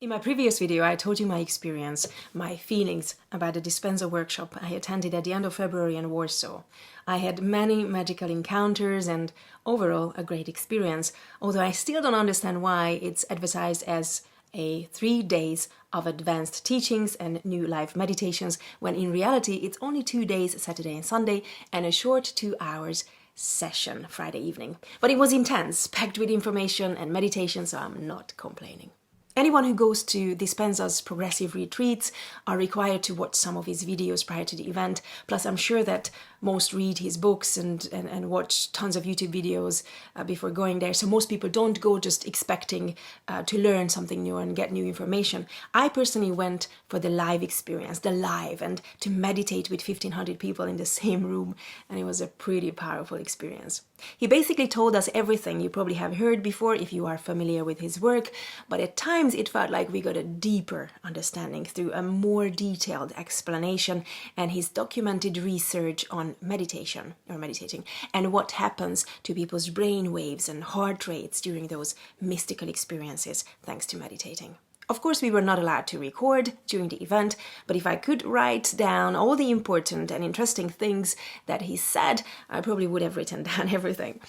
In my previous video, I told you my experience, my feelings about the DISPENZA workshop I attended at the end of February in Warsaw. I had many magical encounters and overall a great experience, although I still don't understand why it's advertised as a 3 days of advanced teachings and new live meditations, when in reality it's only 2 days, Saturday and Sunday, and a short 2 hours session Friday evening. But it was intense, packed with information and meditation, so I'm not complaining. Anyone who goes to DISPENZA's progressive retreats are required to watch some of his videos prior to the event. Plus, I'm sure that most read his books and watch tons of YouTube videos before going there. So most people don't go just expecting to learn something new and get new information. I personally went for the live experience, and to meditate with 1,500 people in the same room. And it was a pretty powerful experience. He basically told us everything you probably have heard before if you are familiar with his work, but at times it felt like we got a deeper understanding through a more detailed explanation and his documented research on meditating, and what happens to people's brain waves and heart rates during those mystical experiences thanks to meditating. Of course, we were not allowed to record during the event, but if I could write down all the important and interesting things that he said, I probably would have written down everything.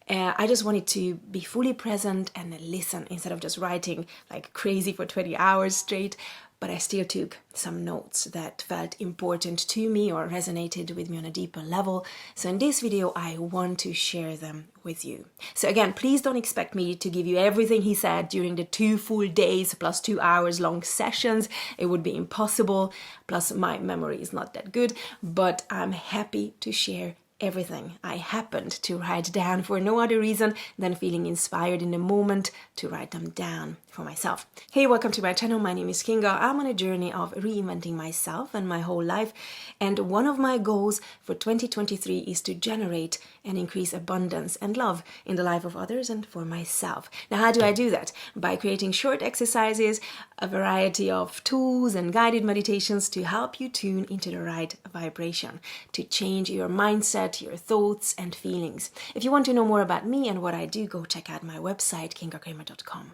I just wanted to be fully present and listen instead of just writing like crazy for 20 hours straight. But I still took some notes that felt important to me or resonated with me on a deeper level. So in this video, I want to share them with you. So again, please don't expect me to give you everything he said during the 2 full days plus 2 hours long sessions. It would be impossible. Plus my memory is not that good, but I'm happy to share everything I happened to write down for no other reason than feeling inspired in the moment to write them down for myself. Hey, welcome to my channel. My name is Kinga. I'm on a journey of reinventing myself and my whole life, and one of my goals for 2023 is to generate and increase abundance and love in the life of others and for myself. Now, how do I do that? By creating short exercises, a variety of tools and guided meditations to help you tune into the right vibration, to change your mindset, your thoughts and feelings. If you want to know more about me and what I do, go check out my website, kingakramer.com.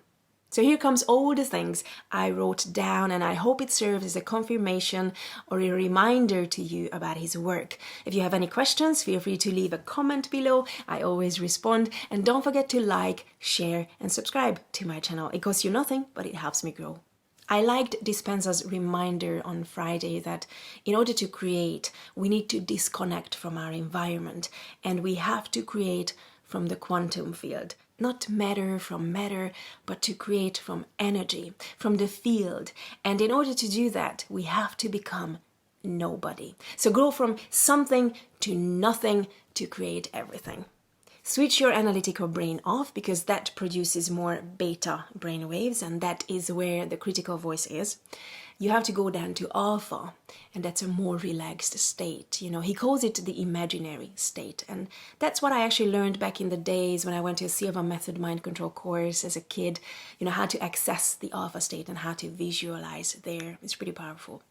So here comes all the things I wrote down, and I hope it serves as a confirmation or a reminder to you about his work. If you have any questions, feel free to leave a comment below. I always respond. And don't forget to like, share and subscribe to my channel. It costs you nothing, but it helps me grow. I liked DISPENZA's reminder on Friday that in order to create, we need to disconnect from our environment, and we have to create from the quantum field. Not matter from matter, but to create from energy, from the field. And in order to do that, we have to become nobody. So grow from something to nothing to create everything. Switch your analytical brain off, because that produces more beta brain waves, and that is where the critical voice is. You have to go down to alpha, and that's a more relaxed state. You know, he calls it the imaginary state, and that's what I actually learned back in the days when I went to a Silva Method mind control course as a kid. You know, how to access the alpha state and how to visualize there. It's pretty powerful.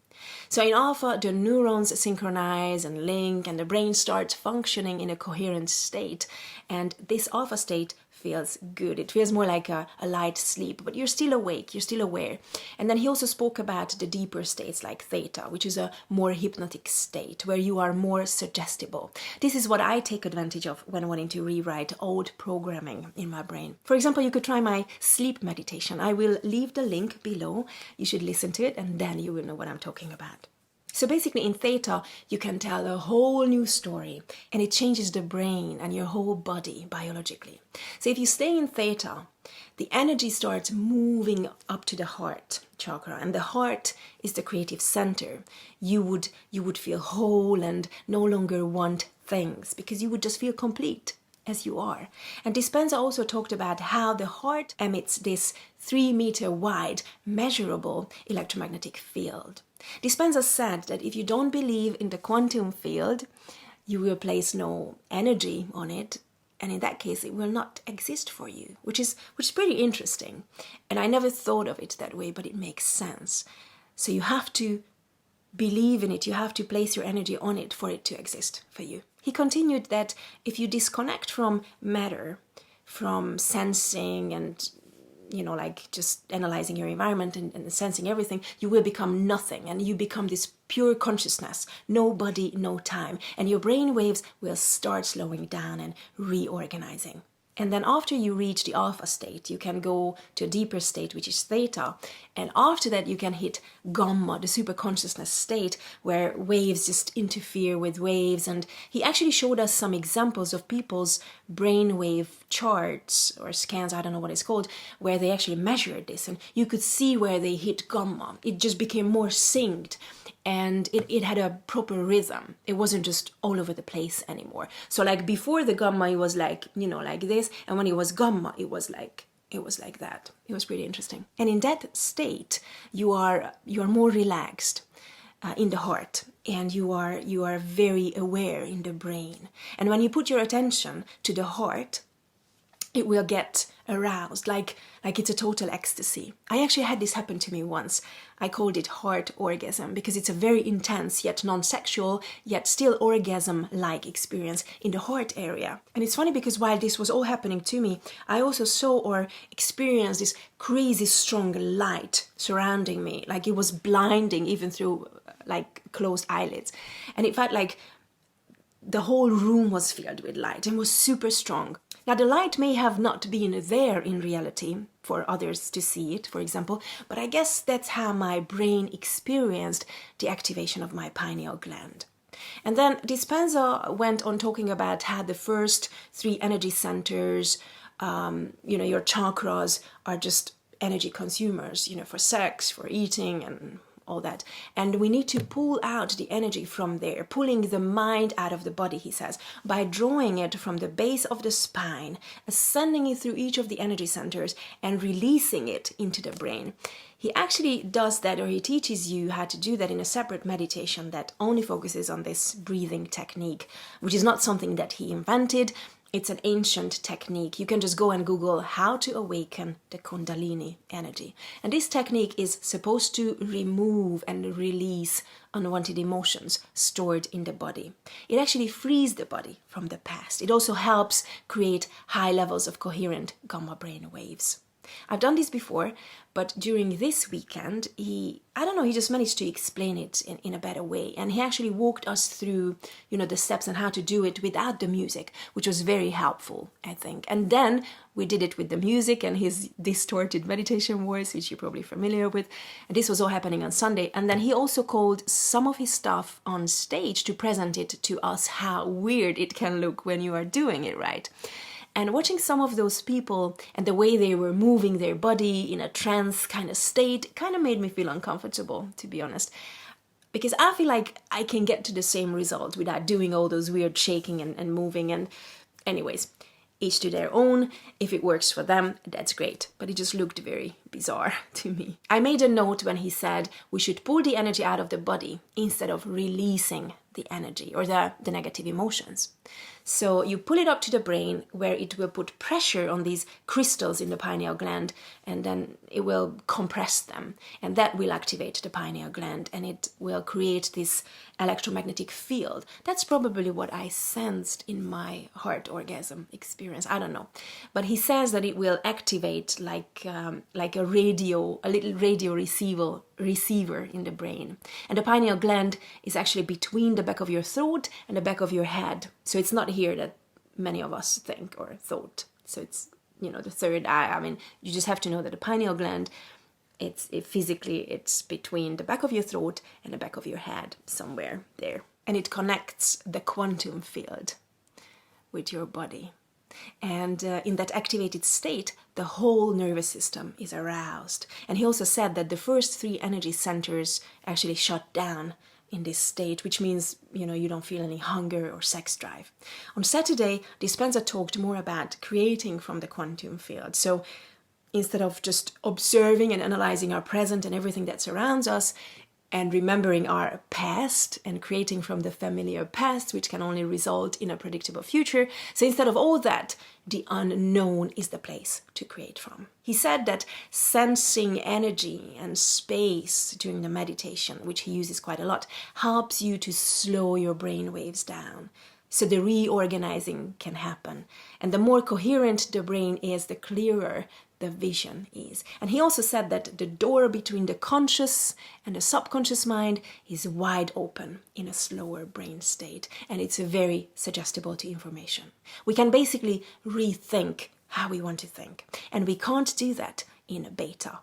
So in alpha, the neurons synchronize and link, and the brain starts functioning in a coherent state. And this alpha state feels good. It feels more like a light sleep, but you're still awake, you're still aware. And then he also spoke about the deeper states like theta, which is a more hypnotic state where you are more suggestible. This is what I take advantage of when wanting to rewrite old programming in my brain. For example, you could try my sleep meditation. I will leave the link below. You should listen to it, and then you will know what I'm talking about. So basically in theta, you can tell a whole new story, and it changes the brain and your whole body biologically. So if you stay in theta, the energy starts moving up to the heart chakra, and the heart is the creative center. You would feel whole and no longer want things, because you would just feel complete as you are. And DISPENZA also talked about how the heart emits this 3-meter wide, measurable electromagnetic field. DISPENZA said that if you don't believe in the quantum field, you will place no energy on it, and in that case it will not exist for you, which is pretty interesting. And I never thought of it that way, but it makes sense. So you have to believe in it, you have to place your energy on it for it to exist for you. He continued that if you disconnect from matter, from sensing and like just analyzing your environment and sensing everything, you will become nothing, and you become this pure consciousness, no body, no time, and your brain waves will start slowing down and reorganizing. And then after you reach the alpha state, you can go to a deeper state, which is theta. And after that, you can hit gamma, the super consciousness state, where waves just interfere with waves. And he actually showed us some examples of people's brainwave charts or scans, I don't know what it's called, where they actually measured this. And you could see where they hit gamma. It just became more synced. And it had a proper rhythm. It wasn't just all over the place anymore. So like before the gamma, it was like, like this. And when it was gamma, it was like that. It was pretty interesting. And in that state, you are more relaxed in the heart, and you are very aware in the brain. And when you put your attention to the heart, it will get aroused, like it's a total ecstasy. I actually had this happen to me once. I called it heart orgasm because it's a very intense yet non-sexual yet still orgasm-like experience in the heart area. And it's funny because while this was all happening to me, I also saw or experienced this crazy strong light surrounding me, like it was blinding even through like closed eyelids. And it felt like the whole room was filled with light and was super strong. Now, the light may have not been there in reality for others to see it, for example, but I guess that's how my brain experienced the activation of my pineal gland. And then Dispenza went on talking about how the first 3 energy centers, your chakras, are just energy consumers, for sex, for eating, and all that. And we need to pull out the energy from there, pulling the mind out of the body, he says, by drawing it from the base of the spine, ascending it through each of the energy centers and releasing it into the brain. He actually does that, or he teaches you how to do that in a separate meditation that only focuses on this breathing technique, which is not something that he invented. It's an ancient technique. You can just go and Google how to awaken the kundalini energy. And this technique is supposed to remove and release unwanted emotions stored in the body. It actually frees the body from the past. It also helps create high levels of coherent gamma brain waves. I've done this before, but during this weekend, he just managed to explain it in a better way. And he actually walked us through, the steps on how to do it without the music, which was very helpful, I think. And then we did it with the music and his distorted meditation voice, which you're probably familiar with. And this was all happening on Sunday. And then he also called some of his stuff on stage to present it to us, how weird it can look when you are doing it right. And watching some of those people and the way they were moving their body in a trance kind of state kind of made me feel uncomfortable, to be honest. Because I feel like I can get to the same result without doing all those weird shaking and moving. And anyways, each to their own. If it works for them, that's great. But it just looked very bizarre to me. I made a note when he said we should pull the energy out of the body instead of releasing the energy or the negative emotions. So you pull it up to the brain where it will put pressure on these crystals in the pineal gland, and then it will compress them, and that will activate the pineal gland and it will create this electromagnetic field. That's probably what I sensed in my heart orgasm experience. I don't know. But he says that it will activate like a little radio receiver in the brain. And the pineal gland is actually between the back of your throat and the back of your head. So it's not here that many of us think or thought. So it's, the third eye. I mean, you just have to know that the pineal gland, it's between the back of your throat and the back of your head, somewhere there. And it connects the quantum field with your body. And in that activated state, the whole nervous system is aroused. And he also said that the first 3 energy centers actually shut down in this state, which means, you don't feel any hunger or sex drive. On Saturday, Dispenza talked more about creating from the quantum field. So instead of just observing and analyzing our present and everything that surrounds us, and remembering our past and creating from the familiar past, which can only result in a predictable future. So instead of all that, the unknown is the place to create from. He said that sensing energy and space during the meditation, which he uses quite a lot, helps you to slow your brain waves down. So the reorganizing can happen. And the more coherent the brain is, the clearer the vision is. And he also said that the door between the conscious and the subconscious mind is wide open in a slower brain state, and it's very suggestible to information. We can basically rethink how we want to think, and we can't do that in beta.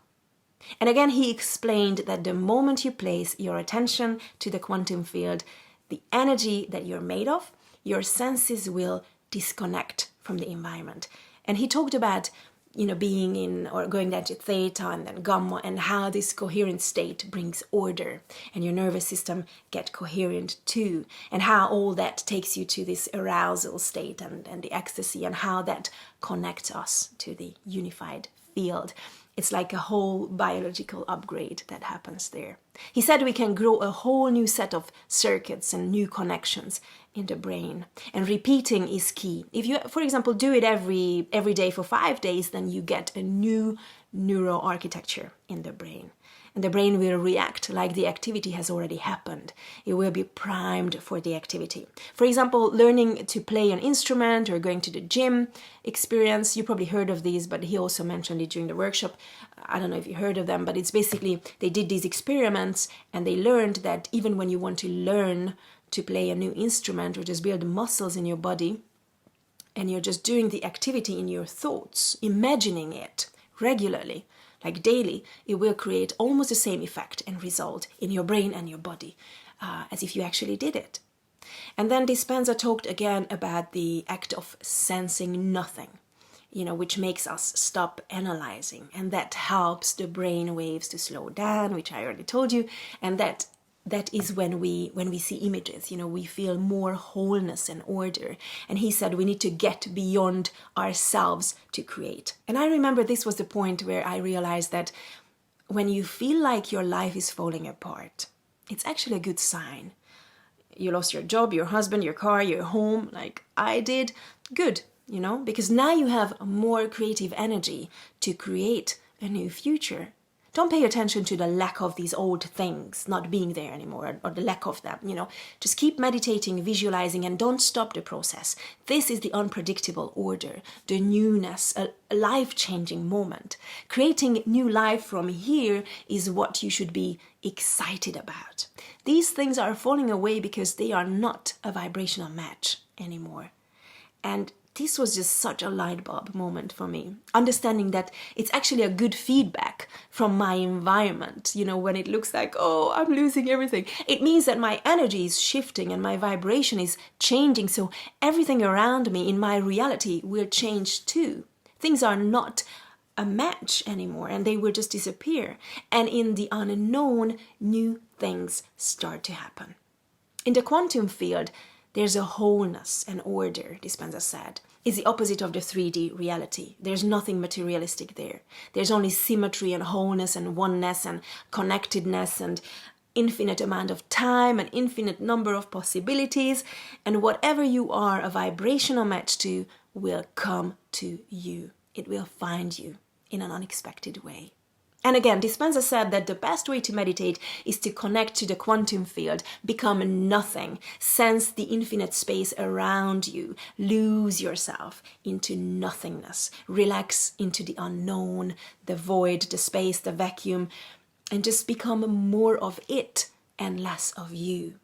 And again, he explained that the moment you place your attention to the quantum field, the energy that you're made of, your senses will disconnect from the environment. And he talked about, being in or going down to theta and then gamma, and how this coherent state brings order and your nervous system get coherent too, and how all that takes you to this arousal state and the ecstasy, and how that connects us to the unified field. It's like a whole biological upgrade that happens there. He said we can grow a whole new set of circuits and new connections in the brain. And repeating is key. If you, for example, do it every day for 5 days, then you get a new neuroarchitecture in the brain. And the brain will react like the activity has already happened. It will be primed for the activity. For example, learning to play an instrument or going to the gym experience. You probably heard of these, but he also mentioned it during the workshop. I don't know if you heard of them, but it's basically, they did these experiments and they learned that even when you want to learn to play a new instrument or just build muscles in your body, and you're just doing the activity in your thoughts, imagining it regularly, like daily, it will create almost the same effect and result in your brain and your body as if you actually did it. And then Dispenza talked again about the act of sensing nothing, which makes us stop analyzing, and that helps the brain waves to slow down, which I already told you, and that is when we see images, we feel more wholeness and order. And he said we need to get beyond ourselves to create. And I remember this was the point where I realized that when you feel like your life is falling apart, it's actually a good sign. You lost your job, your husband, your car, your home, like I did. Good, because now you have more creative energy to create a new future. Don't pay attention to the lack of these old things not being there anymore, or the lack of them, Just keep meditating, visualizing, and don't stop the process. This is the unpredictable order, the newness, a life-changing moment. Creating new life from here is what you should be excited about. These things are falling away because they are not a vibrational match anymore. And this was just such a light bulb moment for me, understanding that it's actually a good feedback from my environment. When it looks like, oh, I'm losing everything, it means that my energy is shifting and my vibration is changing, so everything around me in my reality will change too. Things are not a match anymore, and they will just disappear. And in the unknown, new things start to happen. In the quantum field, there's a wholeness and order, Dispenza said. It's the opposite of the 3D reality. There's nothing materialistic there. There's only symmetry and wholeness and oneness and connectedness and infinite amount of time and infinite number of possibilities. And whatever you are a vibrational match to will come to you. It will find you in an unexpected way. And again, Dispenza said that the best way to meditate is to connect to the quantum field, become nothing, sense the infinite space around you, lose yourself into nothingness, relax into the unknown, the void, the space, the vacuum, and just become more of it and less of you.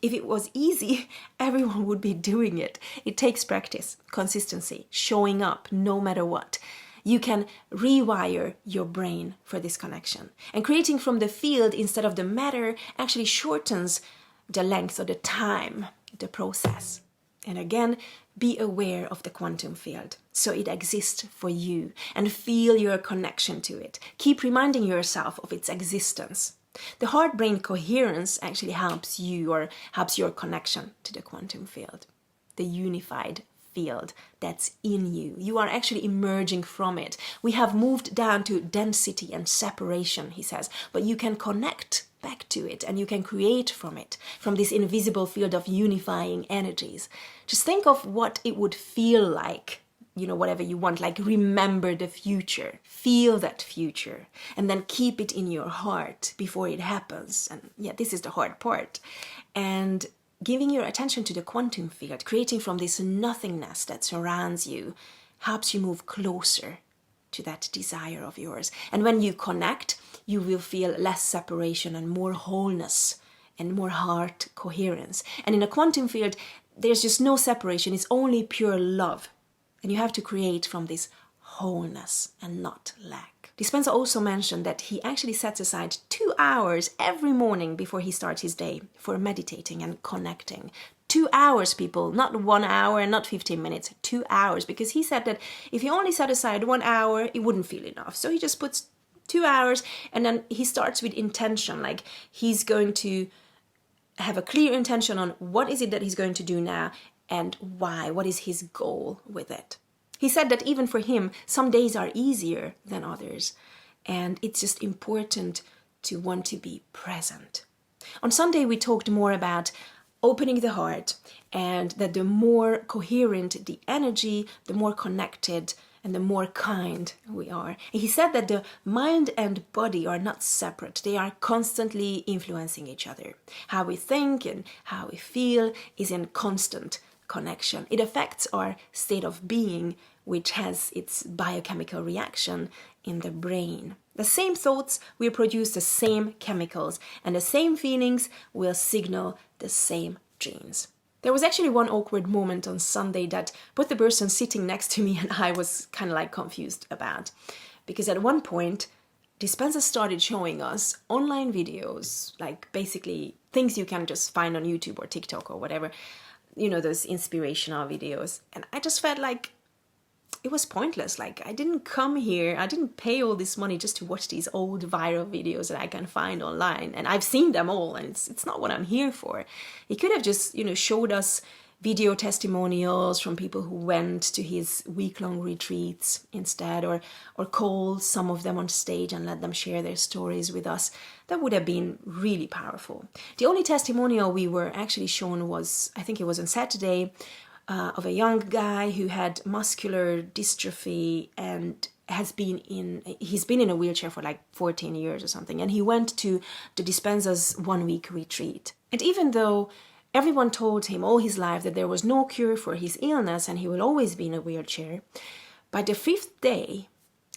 If it was easy, everyone would be doing it. It takes practice, consistency, showing up no matter what. You can rewire your brain for this connection. And creating from the field instead of the matter actually shortens the length or the time, the process. And again, be aware of the quantum field so it exists for you, and feel your connection to it. Keep reminding yourself of its existence. The heart-brain coherence actually helps you, or helps your connection to the quantum field, the unified field that's in you. You are actually emerging from it. We have moved down to density and separation, he says, but you can connect back to it and you can create from it, from this invisible field of unifying energies. Just think of what it would feel like, whatever you want, like remember the future, feel that future, and then keep it in your heart before it happens. And this is the hard part. And giving your attention to the quantum field, creating from this nothingness that surrounds you, helps you move closer to that desire of yours. And when you connect, you will feel less separation and more wholeness and more heart coherence. And in a quantum field, there's just no separation. It's only pure love. And you have to create from this wholeness and not lack. Dispenza also mentioned that he actually sets aside 2 hours every morning before he starts his day for meditating and connecting. 2 hours, people, not 1 hour, not 15 minutes, 2 hours. Because he said that if he only set aside 1 hour, it wouldn't feel enough. So he just puts 2 hours, and then he starts with intention. Like, he's going to have a clear intention on what is it that he's going to do now and why, what is his goal with it. He said that even for him, some days are easier than others, and it's just important to want to be present. On Sunday, we talked more about opening the heart, and that the more coherent the energy, the more connected and the more kind we are. He said that the mind and body are not separate. They are constantly influencing each other. How we think and how we feel is in constant connection. It affects our state of being, which has its biochemical reaction in the brain. The same thoughts will produce the same chemicals, and the same feelings will signal the same genes. There was actually one awkward moment on Sunday that both the person sitting next to me and I was kind of like confused about. Because at one point, Dispenza started showing us online videos, like basically things you can just find on YouTube or TikTok or whatever, you know, those inspirational videos. And I just felt like it was pointless. Like, I didn't come here, I didn't pay all this money just to watch these old viral videos that I can find online. And I've seen them all, and it's not what I'm here for. He could have just, you know, showed us video testimonials from people who went to his week-long retreats instead, or called some of them on stage and let them share their stories with us. That would have been really powerful. The only testimonial we were actually shown was, I think it was on Saturday, of a young guy who had muscular dystrophy and he's been in a wheelchair for like 14 years or something. And he went to the Dispenza's 1-week retreat. And even though everyone told him all his life that there was no cure for his illness and he will always be in a wheelchair, by the 5th day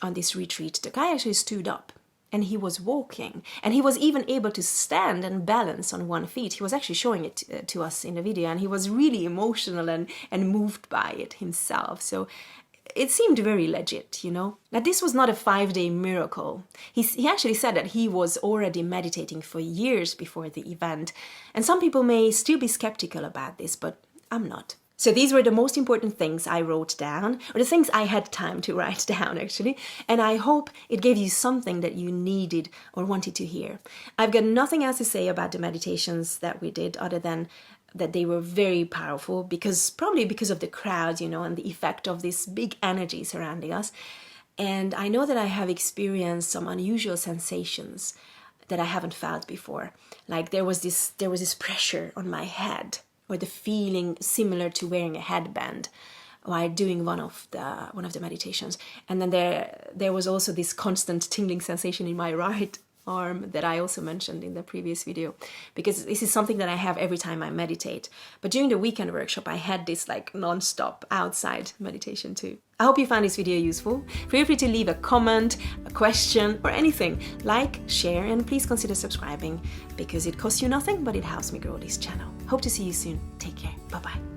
on this retreat, the guy actually stood up. And he was walking, and he was even able to stand and balance on one foot. He was actually showing it to us in the video, and he was really emotional and moved by it himself. So it seemed very legit, you know. Now, this was not a 5-day miracle. He actually said that he was already meditating for years before the event. And some people may still be skeptical about this, but I'm not. So these were the most important things I wrote down, or the things I had time to write down actually, and I hope it gave you something that you needed or wanted to hear. I've got nothing else to say about the meditations that we did other than that they were very powerful, probably because of the crowd, you know, and the effect of this big energy surrounding us. And I know that I have experienced some unusual sensations that I haven't felt before. Like there was this pressure on my head, or the feeling similar to wearing a headband while doing one of the meditations. And then there was also this constant tingling sensation in my right arm that I also mentioned in the previous video, because this is something that I have every time I meditate. But during the weekend workshop, I had this like non-stop outside meditation too. I hope you found this video useful. Feel free to leave a comment, a question, or anything. Like, share, and please consider subscribing, because it costs you nothing, but it helps me grow this channel. Hope to see you soon. Take care. Bye-bye.